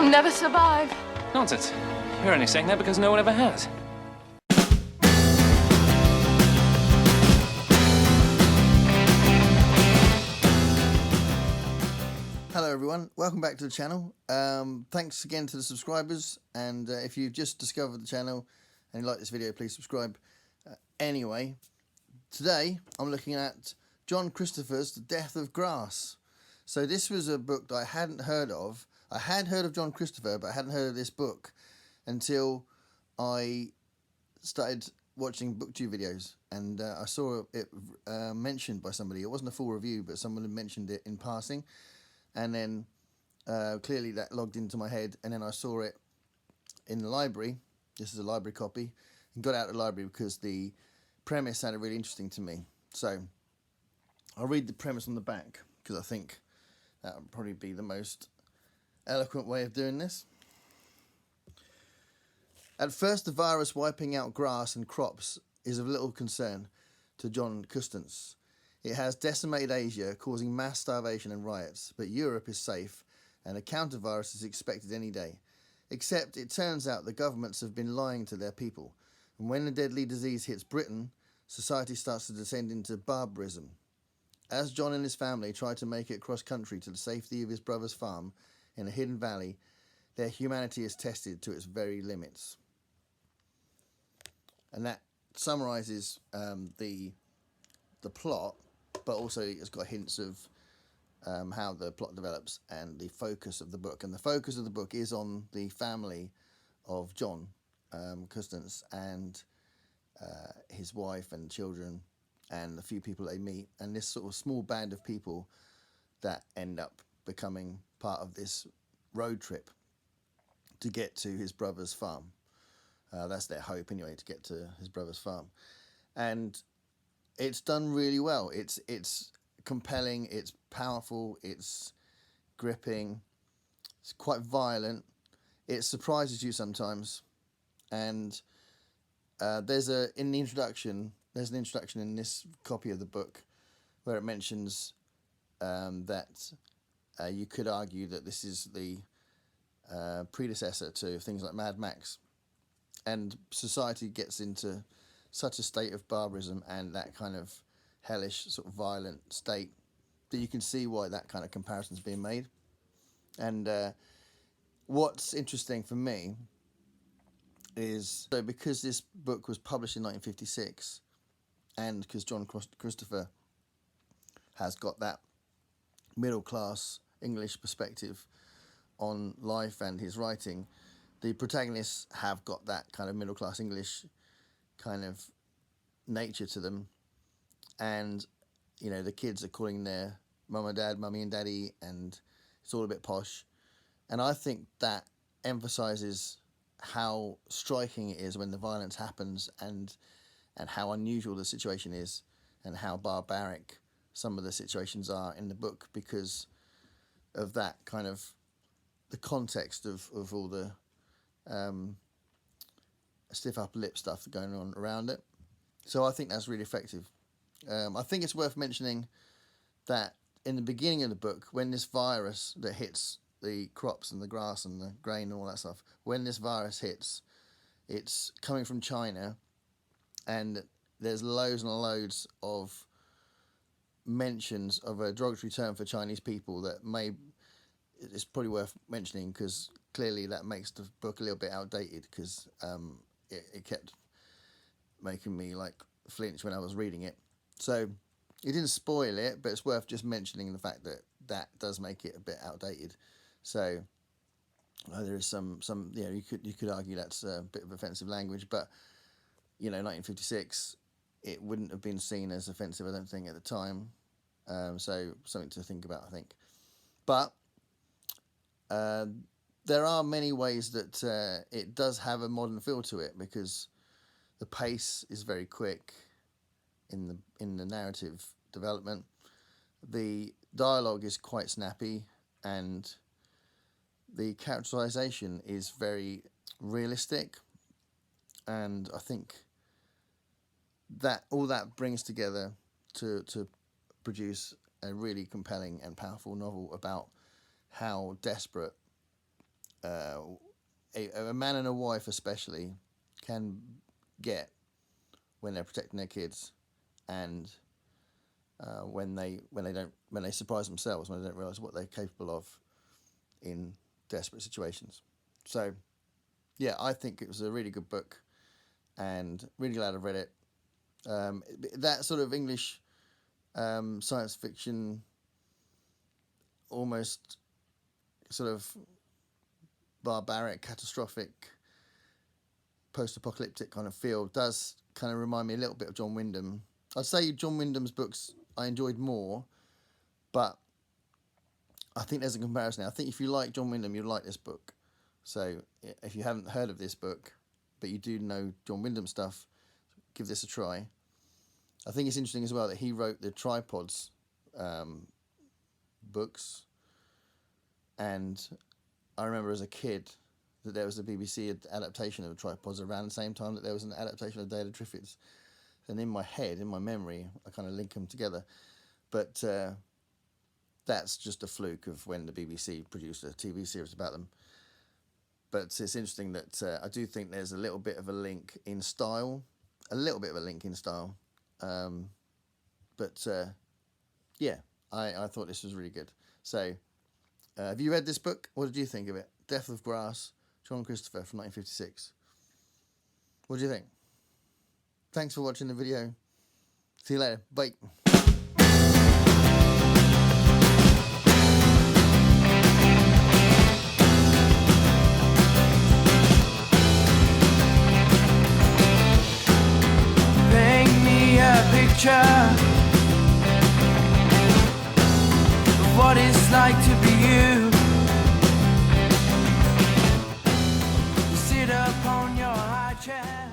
You'll never survive. Nonsense. You're only saying that because no one ever has. Hello everyone, welcome back to the channel. Thanks again to the subscribers, and if you've just discovered the channel and you like this video, please subscribe. Anyway, today I'm looking at John Christopher's The Death of Grass. So this was a book that I hadn't heard of. I had heard of John Christopher, but I hadn't heard of this book until I started watching booktube videos, and I saw it mentioned by somebody. It wasn't a full review, but someone had mentioned it in passing. And then clearly that logged into my head, and then I saw it in the library. This is a library copy, and got out of the library because the premise sounded really interesting to me. So I'll read the premise on the back because I think that would probably be the most eloquent way of doing this. At first, the virus wiping out grass and crops is of little concern to John Custance. It has decimated Asia, causing mass starvation and riots, but Europe is safe, and a counter-virus is expected any day. Except it turns out the governments have been lying to their people, and when the deadly disease hits Britain, society starts to descend into barbarism. As John and his family try to make it cross-country to the safety of his brother's farm in a hidden valley, their humanity is tested to its very limits. And that summarises the plot, but also it's got hints of how the plot develops and the focus of the book. And the focus of the book is on the family of John Custance and his wife and children and the few people they meet, and this sort of small band of people that end up becoming part of this road trip to get to his brother's farm. That's their hope anyway, to get to his brother's farm. And it's done really well. It's compelling, it's powerful, it's gripping, it's quite violent, it surprises you sometimes. And there's an introduction in this copy of the book where it mentions that you could argue that this is the predecessor to things like Mad Max, and society gets into such a state of barbarism and that kind of hellish, sort of violent state, that you can see why that kind of comparison's being made. And what's interesting for me is, so because this book was published in 1956, and because John Christopher has got that middle-class English perspective on life and his writing, the protagonists have got that kind of middle-class English kind of nature to them, and you know, the kids are calling their mum and dad mummy and daddy, and it's all a bit posh. And I think that emphasizes how striking it is when the violence happens, and how unusual the situation is, and how barbaric some of the situations are in the book because of that kind of the context of all the stiff upper lip stuff going on around it. So I think that's really effective. I think it's worth mentioning that in the beginning of the book, when this virus that hits the crops and the grass and the grain and all that stuff, when this virus hits, it's coming from China, and there's loads and loads of mentions of a derogatory term for Chinese people that it's probably worth mentioning, because clearly that makes the book a little bit outdated, because it kept making me like flinch when I was reading it. So it didn't spoil it, but it's worth just mentioning the fact that that does make it a bit outdated. So there is some you know, you could argue that's a bit of offensive language, but you know, 1956, it wouldn't have been seen as offensive, I don't think, at the time. So something to think about, I think. But there are many ways that it does have a modern feel to it, because the pace is very quick in the narrative development. The dialogue is quite snappy, and the characterization is very realistic, and I think that all that brings together to produce a really compelling and powerful novel about how desperate a man and a wife especially can get when they're protecting their kids, and when they surprise themselves, when they don't realise what they're capable of in desperate situations. So yeah, I think it was a really good book, and really glad I've read it. That sort of English science fiction, almost sort of barbaric, catastrophic, post-apocalyptic kind of feel does kind of remind me a little bit of John Wyndham. I'd say John Wyndham's books I enjoyed more, but I think there's a comparison. I think if you like John Wyndham, you'll like this book. So if you haven't heard of this book, but you do know John Wyndham stuff, give this a try. I think it's interesting as well that he wrote the Tripods books, and I remember as a kid that there was a BBC adaptation of the Tripods around the same time that there was an adaptation of Day of the Triffids. And in my head, in my memory, I kind of link them together. But that's just a fluke of when the BBC produced a TV series about them. But it's interesting that I do think there's a little bit of a link in style. Yeah, I thought this was really good. So, have you read this book? What did you think of it? Death of Grass, John Christopher from 1956. What do you think? Thanks for watching the video. See you later. Bye. Paint me a picture of what it's like to be you. Sit up on your high chair.